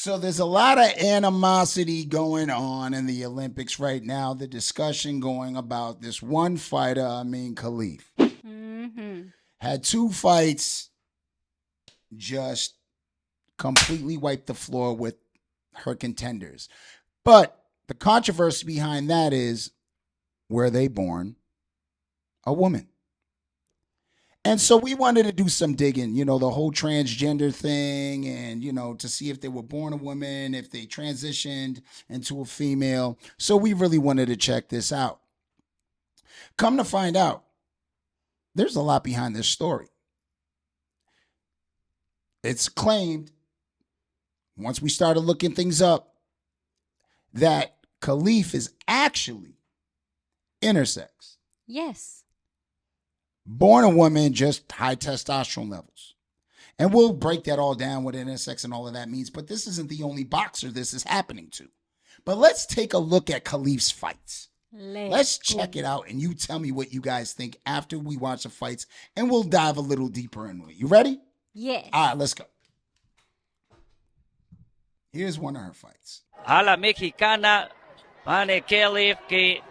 So there's a lot of animosity going on in the Olympics right now. The discussion going about this one fighter, Imane Khelif. Had two fights, just completely wiped the floor with her contenders. But the controversy behind that is, were they born a woman? And so we wanted to do some digging, the whole transgender thing and, to see if they were born a woman, if they transitioned into a female. So we really wanted to check this out. Come to find out, there's a lot behind this story. It's claimed, once we started looking things up, that Khelif is actually intersex. Yes. Born a woman, just high testosterone levels. And we'll break that all down, what intersex and all of that means. But this isn't the only boxer this is happening to. But let's take a look at Khelif's fights. Let's check it out, and you tell me what you guys think after we watch the fights, and we'll dive a little deeper into it. You ready? Yes. All right, let's go. Here's one of her fights. A la mexicana, Imane Khelif, que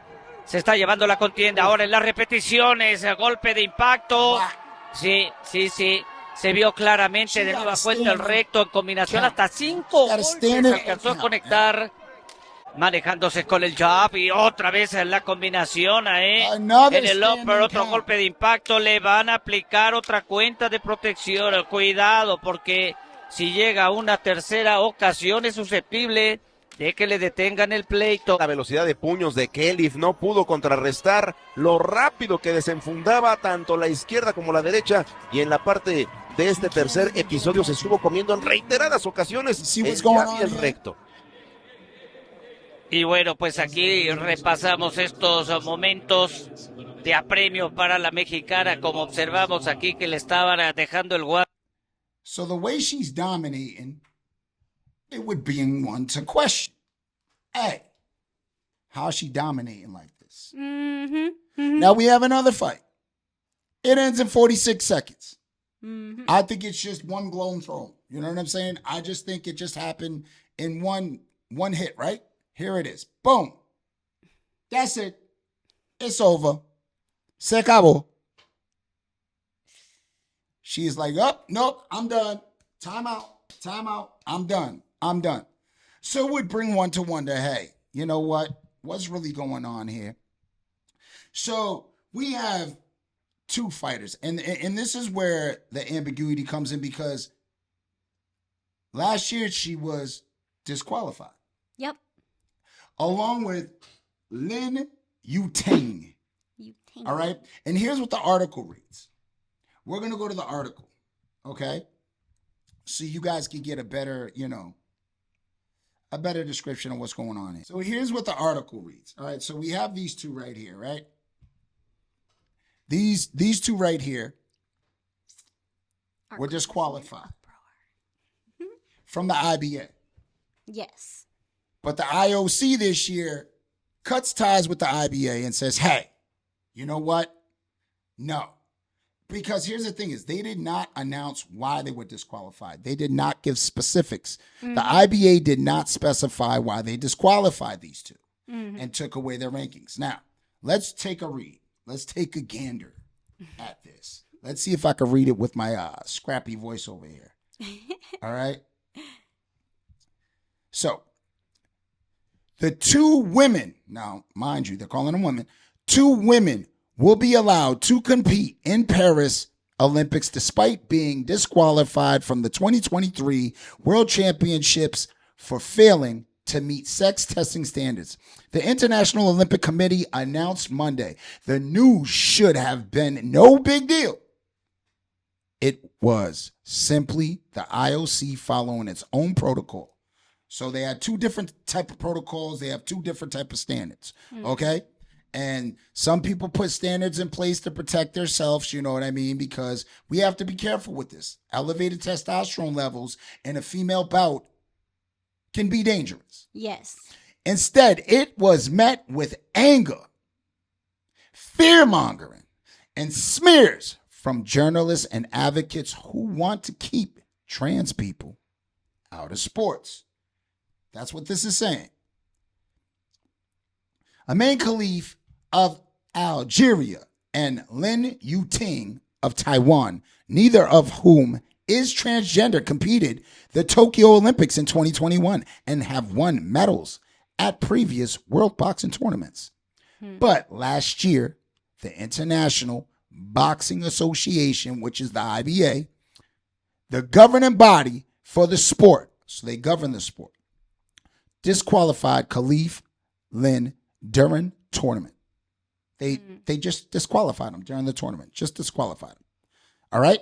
se está llevando la contienda ahora en las repeticiones, golpe de impacto. Sí. Se vio claramente de nueva cuenta el recto en combinación, hasta 5 golpes alcanzó a conectar, manejándose con el jab y otra vez en la combinación en el upper, otro golpe de impacto, le van a aplicar otra cuenta de protección. Cuidado, porque si llega a una tercera ocasión es susceptible de que le detengan el pleito. La velocidad de puños de Khelif no pudo contrarrestar lo rápido que desenfundaba tanto la izquierda como la derecha, y en la parte de este tercer episodio se estuvo comiendo en reiteradas ocasiones el jab y el recto. Y bueno, pues aquí repasamos estos momentos de apremio para la mexicana, como observamos aquí que le estaban dejando el guante. So the way she's dominating, it would be one to question. Hey, how's she dominating like this? Now we have another fight. It ends in 46 seconds. I think it's just one blown throw. You know what I'm saying? I just think it just happened in one hit, right? Here it is. Boom. That's it. It's over. Se acabó. She's like, nope, I'm done. Time out. I'm done. So it would bring one to wonder, hey, you know what? What's really going on here? So we have two fighters. And this is where the ambiguity comes in, because last year she was disqualified. Yep. Along with Lin Yutang. All right? And here's what the article reads. We're going to go to the article, okay? So you guys can get a better, a better description of what's going on here. So here's what the article reads. All right, so we have these two right here, right? These two right here were disqualified from the IBA. Yes. But the IOC this year cuts ties with the IBA and says, hey, you know what? No. Because here's the thing is, they did not announce why they were disqualified. They did not give specifics. The IBA did not specify why they disqualified these two and took away their rankings. Now, let's take a read. Let's take a gander at this. Let's see if I can read it with my scrappy voice over here. All right? So, the two women, now, mind you, they're calling them women, two women will be allowed to compete in Paris Olympics despite being disqualified from the 2023 World Championships for failing to meet sex testing standards. The International Olympic Committee announced Monday the news should have been no big deal. It was simply the IOC following its own protocol. So they had two different type of protocols. They have two different type of standards. Okay? And some people put standards in place to protect themselves, you know what I mean? Because we have to be careful with this. Elevated testosterone levels in a female bout can be dangerous. Yes. Instead, it was met with anger, fear-mongering, and smears from journalists and advocates who want to keep trans people out of sports. That's what this is saying. Imane Khelif of Algeria and Lin Yuting of Taiwan, neither of whom is transgender, competed the Tokyo Olympics in 2021 and have won medals at previous World Boxing tournaments. But last year, the International Boxing Association, which is the IBA, the governing body for the sport, so they govern the sport, disqualified Khelif Lin during tournament. They just disqualified him during the tournament. Just disqualified him. All right?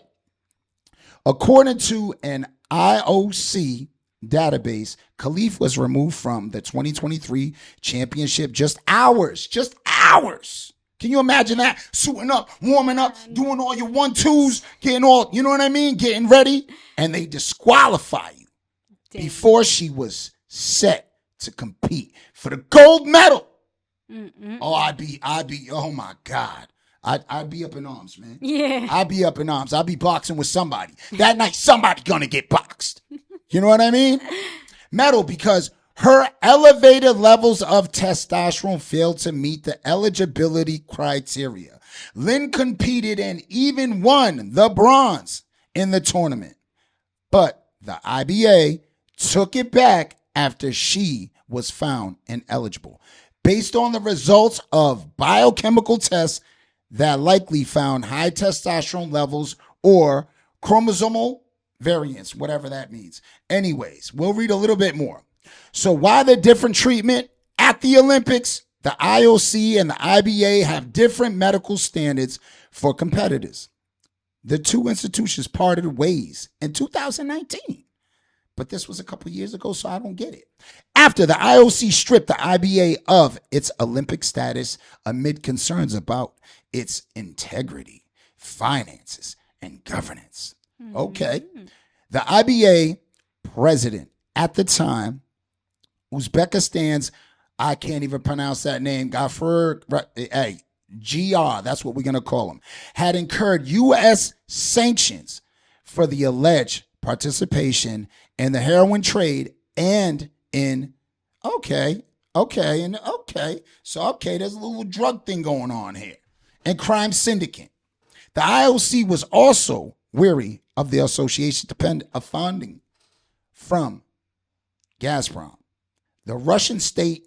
According to an IOC database, Khelif was removed from the 2023 championship just hours. Can you imagine that? Suiting up, warming up, doing all your 1-2s, getting all, you know what I mean? Getting ready. And they disqualify you before she was set to compete for the gold medal. Oh, I'd be, oh my God. I'd be up in arms, man. Yeah. I'd be up in arms. I'd be boxing with somebody. That night, somebody's going to get boxed. You know what I mean? Medal, because her elevated levels of testosterone failed to meet the eligibility criteria. Lin competed and even won the bronze in the tournament. But the IBA took it back after she was found ineligible, based on the results of biochemical tests that likely found high testosterone levels or chromosomal variants, whatever that means. Anyways, we'll read a little bit more. So why the different treatment? At the Olympics, the IOC and the IBA have different medical standards for competitors. The two institutions parted ways in 2019. But this was a couple years ago, so I don't get it. After the IOC stripped the IBA of its Olympic status amid concerns about its integrity, finances, and governance. Okay. The IBA president at the time, Uzbekistan's, I can't even pronounce that name, GR, that's what we're going to call him, had incurred U.S. sanctions for the alleged participation in the heroin trade and in, there's a little drug thing going on here, and crime syndicate. The IOC was also weary of the association of funding from Gazprom, the Russian state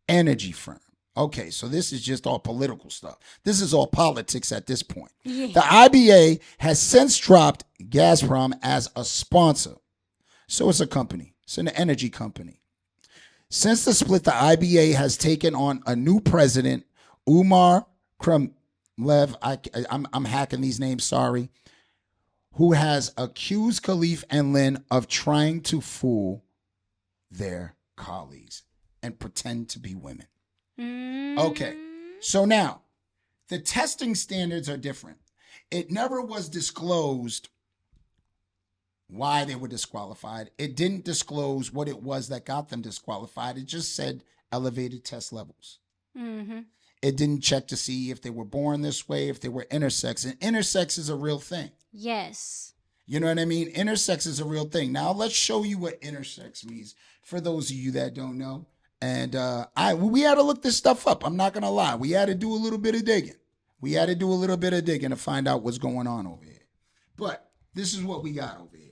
energy firm. Okay, so this is just all political stuff. This is all politics at this point. Yeah. The IBA has since dropped Gazprom as a sponsor. So it's a company. It's an energy company. Since the split, the IBA has taken on a new president, Umar Kremlev. I'm hacking these names, sorry. Who has accused Khelif and Lin of trying to fool their colleagues and pretend to be women. Okay, so now the testing standards are different. It never was disclosed why they were disqualified. It didn't disclose what it was that got them disqualified. It just said elevated test levels. It didn't check to see if they were born this way, if they were intersex. And intersex is a real thing. Yes. You know what I mean? Intersex is a real thing. Now let's show you what intersex means for those of you that don't know. And we had to look this stuff up. I'm not going to lie. We had to do a little bit of digging. To find out what's going on over here. But this is what we got over here.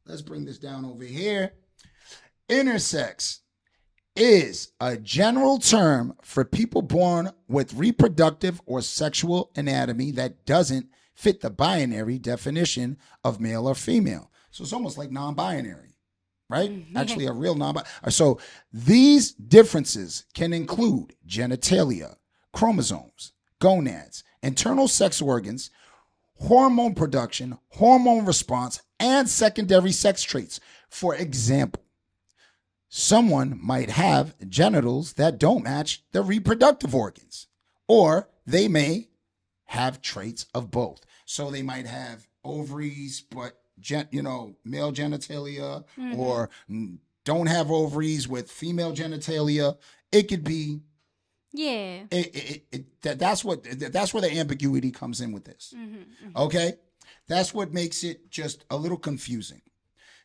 Let's bring this down over here. Intersex is a general term for people born with reproductive or sexual anatomy that doesn't fit the binary definition of male or female. So it's almost like non-binary, right? Actually, a real non-binary. So these differences can include genitalia, chromosomes, gonads, internal sex organs, hormone production, hormone response, and secondary sex traits. For example, someone might have genitals that don't match their reproductive organs, or they may have traits of both. So they might have ovaries, but male genitalia, or don't have ovaries with female genitalia. It could be. Yeah. That's where the ambiguity comes in with this. Okay? That's what makes it just a little confusing.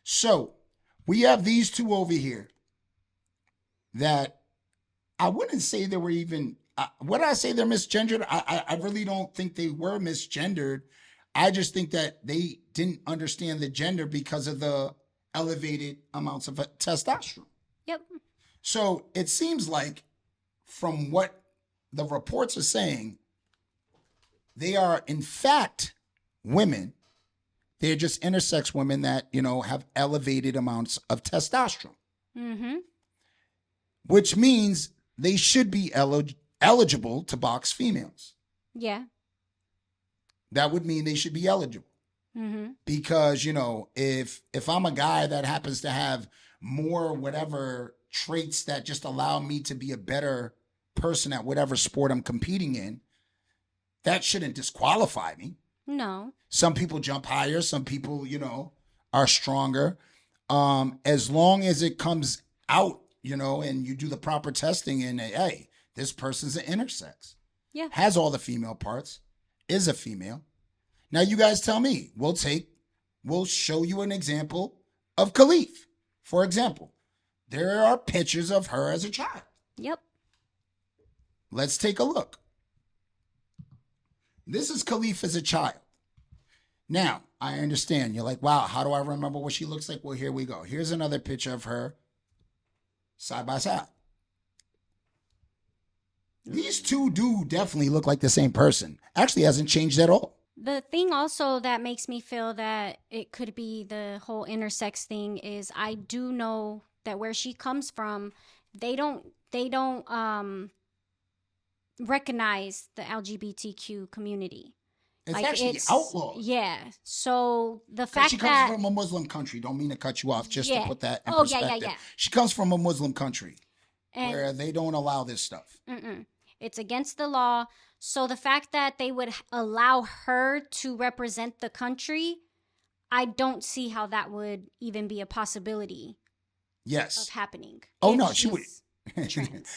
So we have these two over here. that I wouldn't say they were even, would I say they're misgendered? I really don't think they were misgendered. I just think that they didn't understand the gender because of the elevated amounts of testosterone. Yep. So it seems like from what the reports are saying, they are in fact women. They're just intersex women that, have elevated amounts of testosterone. Mm-hmm. Which means they should be eligible to box females. Yeah. That would mean they should be eligible. Mm-hmm. Because, if I'm a guy that happens to have more whatever traits that just allow me to be a better person at whatever sport I'm competing in, that shouldn't disqualify me. No. Some people jump higher. Some people, are stronger. As long as it comes out, and you do the proper testing and hey, this person's an intersex. Yeah. Has all the female parts, is a female. Now you guys tell me. We'll show you an example of Khelif. For example, there are pictures of her as a child. Yep. Let's take a look. This is Khelif as a child. Now, I understand. You're like, wow, how do I remember what she looks like? Well, here we go. Here's another picture of her side by side. These two do definitely look like the same person. Actually hasn't changed at all. The thing also that makes me feel that it could be the whole intersex thing is I do know that where she comes from, they don't recognize the LGBTQ community. It's actually outlawed. Yeah. So the fact she that comes from a Muslim country. Don't mean to cut you off, just to put that in Oh, perspective. yeah. She comes from a Muslim country And where they don't allow this stuff. it's against the law. So the fact that they would allow her to represent the country, I don't see how that would even be a possibility Yes. of happening. Oh if no, she would. trans.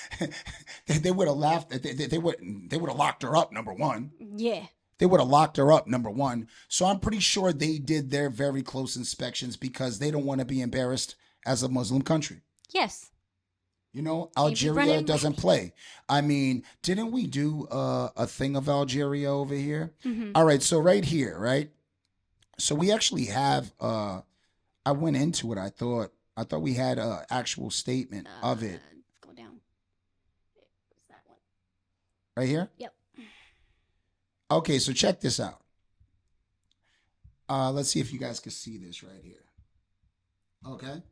They would have laughed. They would have locked her up. Number one. Yeah. They would have locked her up, number one. So I'm pretty sure they did their very close inspections because they don't want to be embarrassed as a Muslim country. Yes. Algeria doesn't play. I mean, didn't we do a thing of Algeria over here? Mm-hmm. All right, so right here, right? So we actually have, I went into it. I thought we had an actual statement of it. Go down. What's that one? Right here? Yep. Okay, so check this out. Let's see if you guys can see this right here. Okay?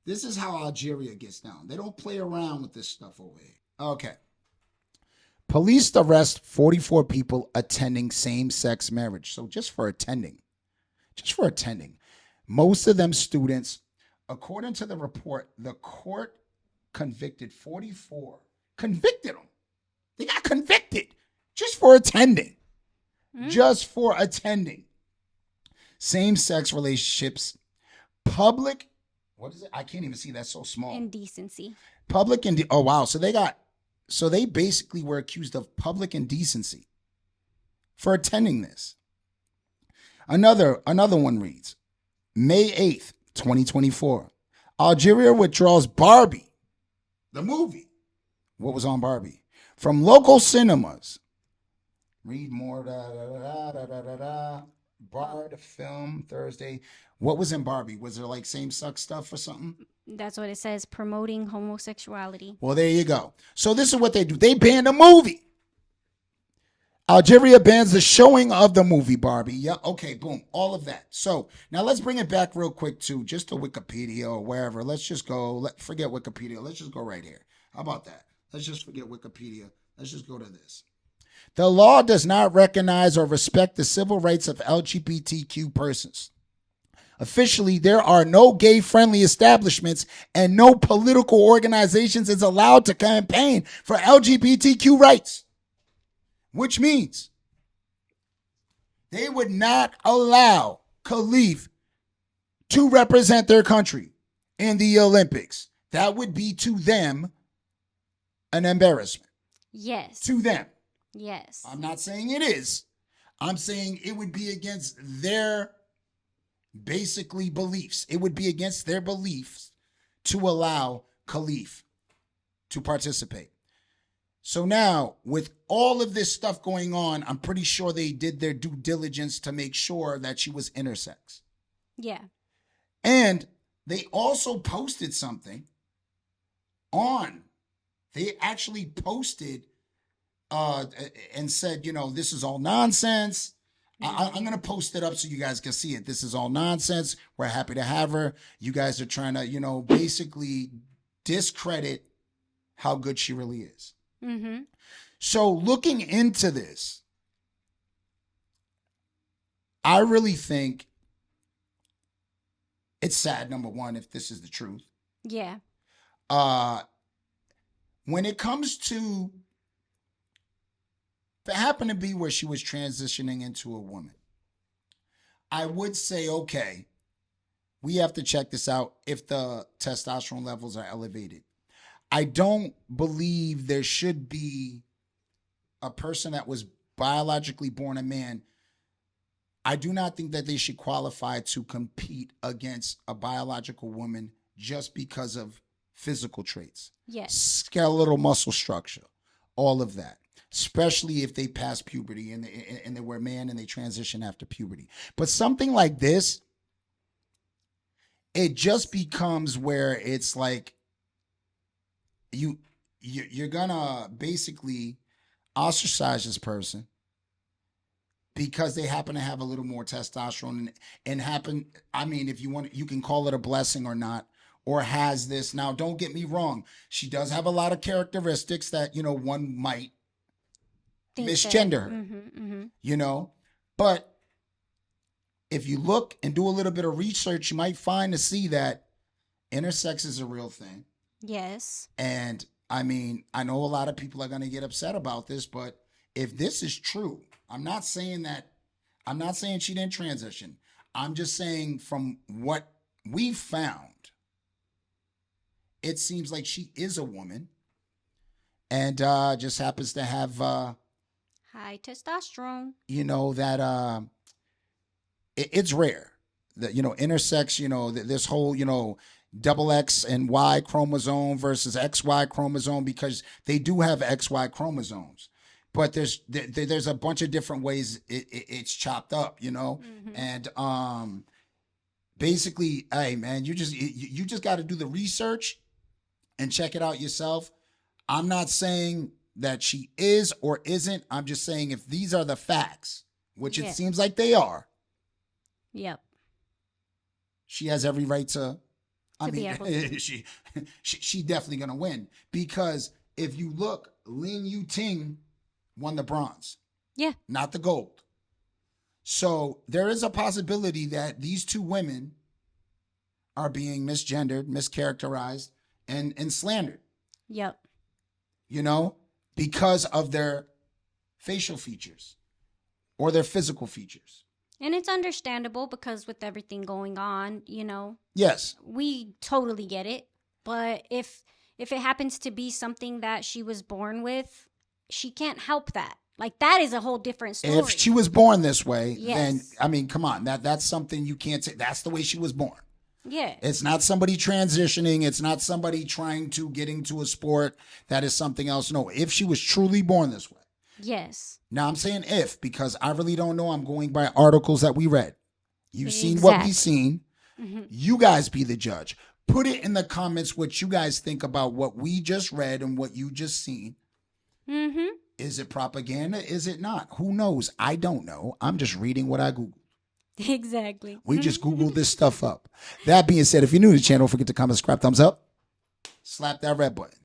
This is how Algeria gets down. They don't play around with this stuff over here. Okay. Police arrest 44 people attending same-sex marriage. So just for attending. Most of them students. According to the report, the court convicted 44. Convicted them. They got convicted. Just for attending. Just for attending. Same-sex relationships. Public. What is it? I can't even see. That's so small. Indecency. Public oh wow. So they basically were accused of public indecency for attending this. Another one reads, May 8th, 2024. Algeria withdraws Barbie, the movie. What was on Barbie? From local cinemas. Read more. Bar to film Thursday. What was in Barbie? Was there like same-sex stuff or something? That's what it says, promoting homosexuality. Well, there you go. So this is what they do. They ban the movie. Algeria bans the showing of the movie Barbie. Yeah, okay, boom. All of that. So now let's bring it back real quick to just to Wikipedia or wherever. Let's just go. Forget Wikipedia. Let's just go right here. How about that? Let's just forget Wikipedia. Let's just go to this. The law does not recognize or respect the civil rights of LGBTQ persons. Officially, there are no gay-friendly establishments and no political organizations is allowed to campaign for LGBTQ rights, which means they would not allow Khelif to represent their country in the Olympics. That would be to them an embarrassment. Yes. To them. Yes. I'm not saying it is. I'm saying it would be against their basically beliefs. It would be against their beliefs to allow Khelif to participate. So now, with all of this stuff going on, I'm pretty sure they did their due diligence to make sure that she was intersex. Yeah. And they also posted something they actually posted and said, this is all nonsense. I'm going to post it up so you guys can see it. This is all nonsense. We're happy to have her. You guys are trying to, basically discredit how good she really is. Mm-hmm. So looking into this, I really think it's sad, number one, if this is the truth. Yeah. When it comes to, if it happened to be where she was transitioning into a woman, I would say, okay, we have to check this out if the testosterone levels are elevated. I don't believe there should be a person that was biologically born a man. I do not think that they should qualify to compete against a biological woman just because of physical traits. Yes. Skeletal muscle structure, all of that. Especially if they pass puberty and they were a man and they transition after puberty. But something like this, it just becomes where it's like you're gonna basically ostracize this person because they happen to have a little more testosterone and happen. I mean, if you want, you can call it a blessing or not, or has this. Now, don't get me wrong. She does have a lot of characteristics that, one might misgender her, but if you look and do a little bit of research, you might find to see that intersex is a real thing. Yes. And I mean, I know a lot of people are going to get upset about this, but if this is true, I'm not saying she didn't transition. I'm just saying from what we found, it seems like she is a woman and just happens to have high testosterone. That it's rare that, intersex, this whole, double X and Y chromosome versus XY chromosome, because they do have XY chromosomes, but there's a bunch of different ways it's chopped up, and basically, hey man, you just got to do the research and check it out yourself. I'm not saying that she is or isn't. I'm just saying if these are the facts, which it seems like they are. Yep. She has every right to. I mean, she definitely gonna win, because if you look, Lin Yu Ting won the bronze. Yeah. Not the gold. So there is a possibility that these two women are being misgendered, mischaracterized, and slandered. Yep. Because of their facial features or their physical features. And it's understandable because with everything going on, Yes. We totally get it. But if it happens to be something that she was born with, she can't help that. Like, that is a whole different story. If she was born this way, yes. Then, I mean, come on. That's something you can't say. That's the way she was born. Yeah. It's not somebody transitioning. It's not somebody trying to get into a sport that is something else. No, if she was truly born this way. Yes. Now, I'm saying if, because I really don't know. I'm going by articles that we read. You've seen what we've seen. Mm-hmm. You guys be the judge. Put it in the comments what you guys think about what we just read and what you just seen. Mm-hmm. Is it propaganda? Is it not? Who knows? I don't know. I'm just reading what I Googled. Exactly. We just Googled this stuff up. That being said, if you're new to the channel, don't forget to comment, subscribe, thumbs up, slap that red button.